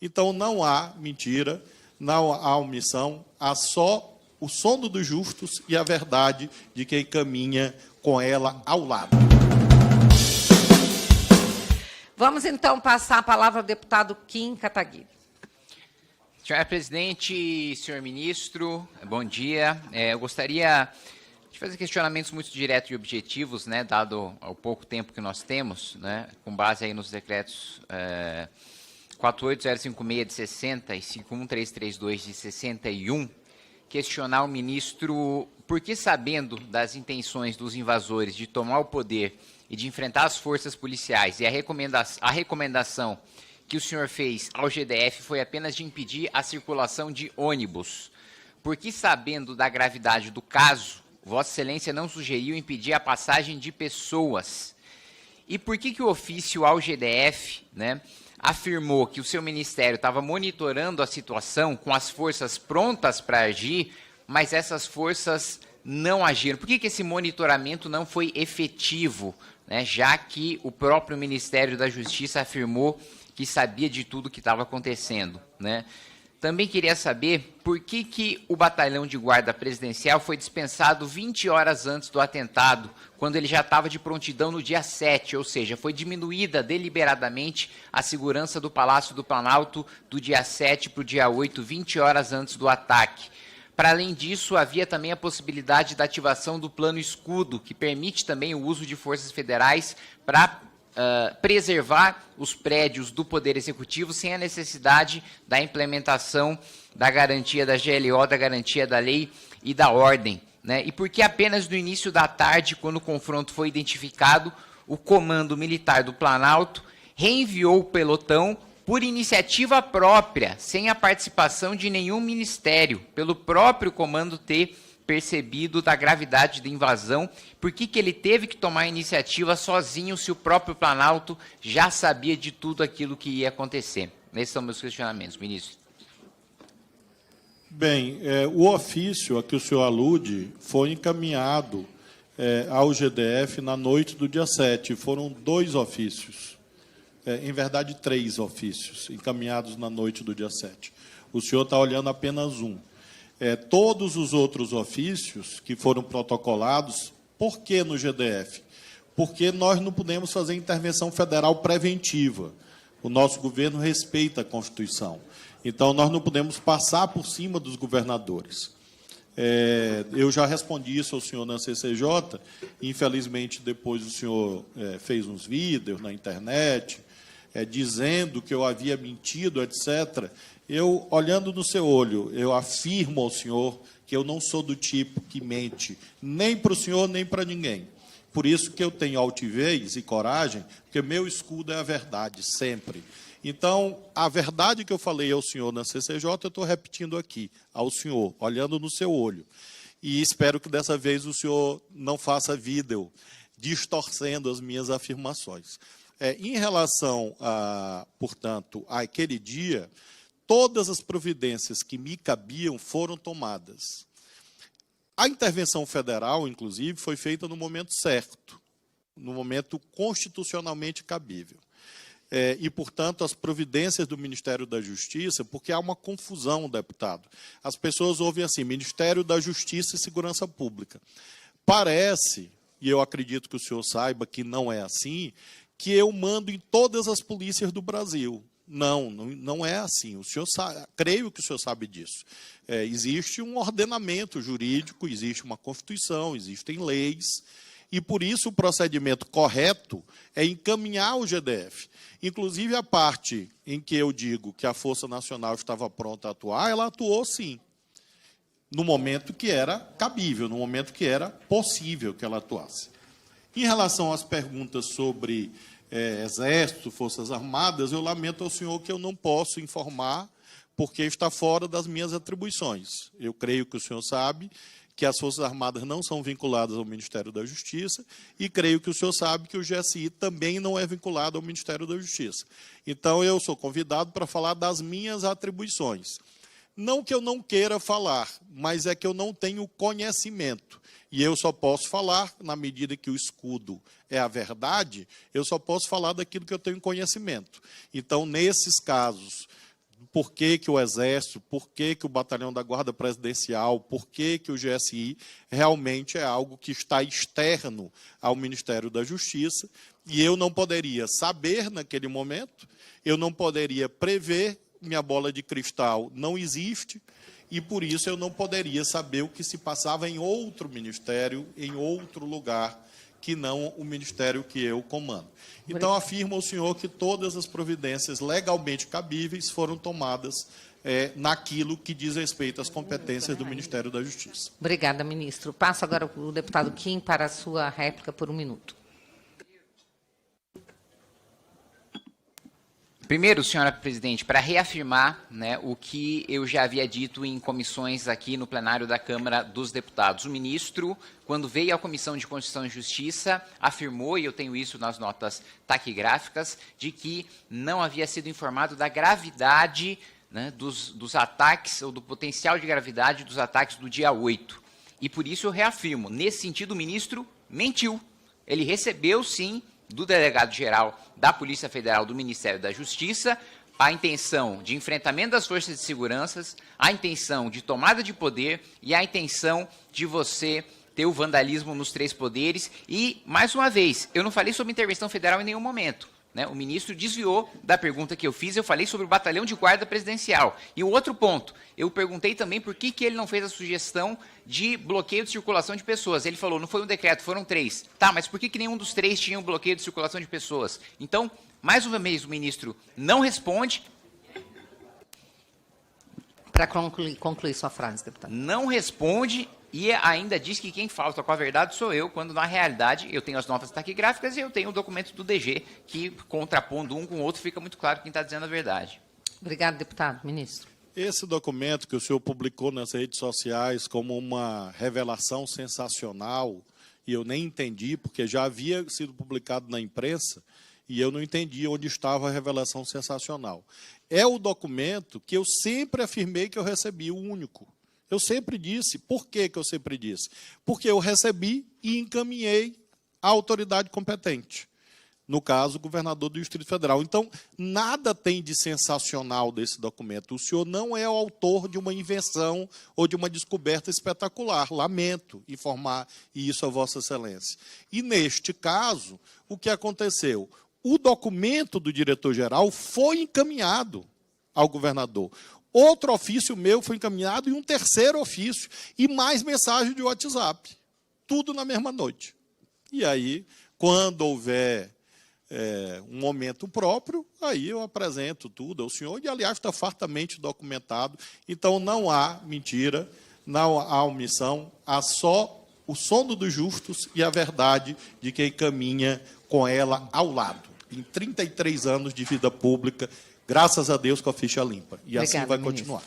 Então, não há mentira, não há omissão, há só o sono dos justos e a verdade de quem caminha com ela ao lado. Vamos, então, passar a palavra ao deputado Kim Kataguiri. Senhora presidente, senhor ministro, bom dia. Eu gostaria de fazer questionamentos muito diretos e objetivos, né, dado o pouco tempo que nós temos, né, com base aí nos decretos 48056 de 60 e 51332 de 61, questionar o ministro por que, sabendo das intenções dos invasores de tomar o poder e de enfrentar as forças policiais, e a recomendação que o senhor fez ao GDF foi apenas de impedir a circulação de ônibus. Por que, sabendo da gravidade do caso, Vossa Excelência não sugeriu impedir a passagem de pessoas? E por que o ofício ao GDF, né, afirmou que o seu ministério estava monitorando a situação com as forças prontas para agir, mas essas forças não agiram? Por que esse monitoramento não foi efetivo, né, já que o próprio Ministério da Justiça afirmou que sabia de tudo que estava acontecendo, né? Também queria saber por que o batalhão de guarda presidencial foi dispensado 20 horas antes do atentado, quando ele já estava de prontidão no dia 7, ou seja, foi diminuída deliberadamente a segurança do Palácio do Planalto do dia 7 para o dia 8, 20 horas antes do ataque. Para além disso, havia também a possibilidade da ativação do Plano Escudo, que permite também o uso de forças federais para preservar os prédios do Poder Executivo sem a necessidade da implementação da garantia da GLO, da garantia da lei e da ordem, né? E por que apenas no início da tarde, quando o confronto foi identificado, o Comando Militar do Planalto reenviou o pelotão por iniciativa própria, sem a participação de nenhum ministério, pelo próprio comando ter percebido da gravidade da invasão? Por que ele teve que tomar a iniciativa sozinho, se o próprio Planalto já sabia de tudo aquilo que ia acontecer? Esses são meus questionamentos, ministro. Bem, o ofício a que o senhor alude foi encaminhado ao GDF na noite do dia 7. Foram 2 ofícios, em verdade 3 ofícios, encaminhados na noite do dia 7. O senhor está olhando apenas um. Todos os outros ofícios que foram protocolados, por que no GDF? Porque nós não podemos fazer intervenção federal preventiva. O nosso governo respeita a Constituição. Então, nós não podemos passar por cima dos governadores. Eu já respondi isso ao senhor na CCJ, infelizmente, depois o senhor fez uns vídeos na internet, dizendo que eu havia mentido, etc. Eu, olhando no seu olho, eu afirmo ao senhor que eu não sou do tipo que mente, nem para o senhor, nem para ninguém. Por isso que eu tenho altivez e coragem, porque meu escudo é a verdade, sempre. Então, a verdade que eu falei ao senhor na CCJ, eu estou repetindo aqui, ao senhor, olhando no seu olho. E espero que dessa vez o senhor não faça vídeo distorcendo as minhas afirmações. Em relação, portanto, àquele dia, todas as providências que me cabiam foram tomadas. A intervenção federal, inclusive, foi feita no momento certo, no momento constitucionalmente cabível. E, portanto, as providências do Ministério da Justiça, porque há uma confusão, deputado. As pessoas ouvem assim, Ministério da Justiça e Segurança Pública. Parece, e eu acredito que o senhor saiba que não é assim, que eu mando em todas as polícias do Brasil. Não é assim. O senhor sabe, creio que o senhor sabe disso. Existe um ordenamento jurídico, existe uma Constituição, existem leis, e por isso o procedimento correto é encaminhar o GDF. Inclusive a parte em que eu digo que a Força Nacional estava pronta a atuar, ela atuou sim, no momento que era cabível, no momento que era possível que ela atuasse. Em relação às perguntas sobre Exército, Forças Armadas, eu lamento ao senhor que eu não posso informar, porque está fora das minhas atribuições. Eu creio que o senhor sabe que as Forças Armadas não são vinculadas ao Ministério da Justiça, e creio que o senhor sabe que o GSI também não é vinculado ao Ministério da Justiça. Então, eu sou convidado para falar das minhas atribuições. Não que eu não queira falar, mas é que eu não tenho conhecimento. E eu só posso falar, na medida que o escudo é a verdade, eu só posso falar daquilo que eu tenho conhecimento. Então, nesses casos por que o Exército, por que o Batalhão da Guarda Presidencial, por que o GSI, realmente é algo que está externo ao Ministério da Justiça, e eu não poderia saber naquele momento, eu não poderia prever, minha bola de cristal não existe, e por isso eu não poderia saber o que se passava em outro ministério, em outro lugar, que não o ministério que eu comando. Então, afirma o senhor que todas as providências legalmente cabíveis foram tomadas naquilo que diz respeito às competências do Ministério da Justiça. Obrigada, ministro. Passo agora o deputado Kim para a sua réplica por 1 minuto. Primeiro, senhora presidente, para reafirmar, né, o que eu já havia dito em comissões aqui no plenário da Câmara dos Deputados. O ministro, quando veio à Comissão de Constituição e Justiça, afirmou, e eu tenho isso nas notas taquigráficas, de que não havia sido informado da gravidade, né, dos ataques, ou do potencial de gravidade dos ataques do dia 8. E por isso eu reafirmo, nesse sentido o ministro mentiu. Ele recebeu, sim, do delegado-geral da Polícia Federal do Ministério da Justiça, a intenção de enfrentamento das forças de segurança, a intenção de tomada de poder e a intenção de você ter o vandalismo nos 3 poderes. E, mais uma vez, eu não falei sobre intervenção federal em nenhum momento, né? O ministro desviou da pergunta que eu fiz, eu falei sobre o batalhão de guarda presidencial. E o outro ponto, eu perguntei também por que ele não fez a sugestão de bloqueio de circulação de pessoas. Ele falou, não foi um decreto, foram 3. Tá, mas por que nenhum dos 3 tinha um bloqueio de circulação de pessoas? Então, mais uma vez, o ministro não responde. Para concluir sua frase, deputado. Não responde e ainda diz que quem falta com a verdade sou eu, quando na realidade eu tenho as notas taquigráficas e eu tenho o documento do DG, que contrapondo um com o outro fica muito claro quem está dizendo a verdade. Obrigado, deputado. Ministro. Esse documento que o senhor publicou nas redes sociais como uma revelação sensacional, e eu nem entendi, porque já havia sido publicado na imprensa, e eu não entendi onde estava a revelação sensacional. É o documento que eu sempre afirmei que eu recebi, o único. Eu sempre disse. Por que eu sempre disse? Porque eu recebi e encaminhei à autoridade competente. No caso, o governador do Distrito Federal. Então, nada tem de sensacional desse documento. O senhor não é o autor de uma invenção ou de uma descoberta espetacular. Lamento informar isso a Vossa Excelência. E, neste caso, o que aconteceu? O documento do diretor-geral foi encaminhado ao governador. Outro ofício meu foi encaminhado e um terceiro ofício. E mais mensagem de WhatsApp. Tudo na mesma noite. E aí, quando houver um momento próprio, aí eu apresento tudo ao senhor, e, aliás, está fartamente documentado. Então, não há mentira, não há omissão, há só o sono dos justos e a verdade de quem caminha com ela ao lado. Em 33 anos de vida pública, graças a Deus, com a ficha limpa. E assim vai continuar.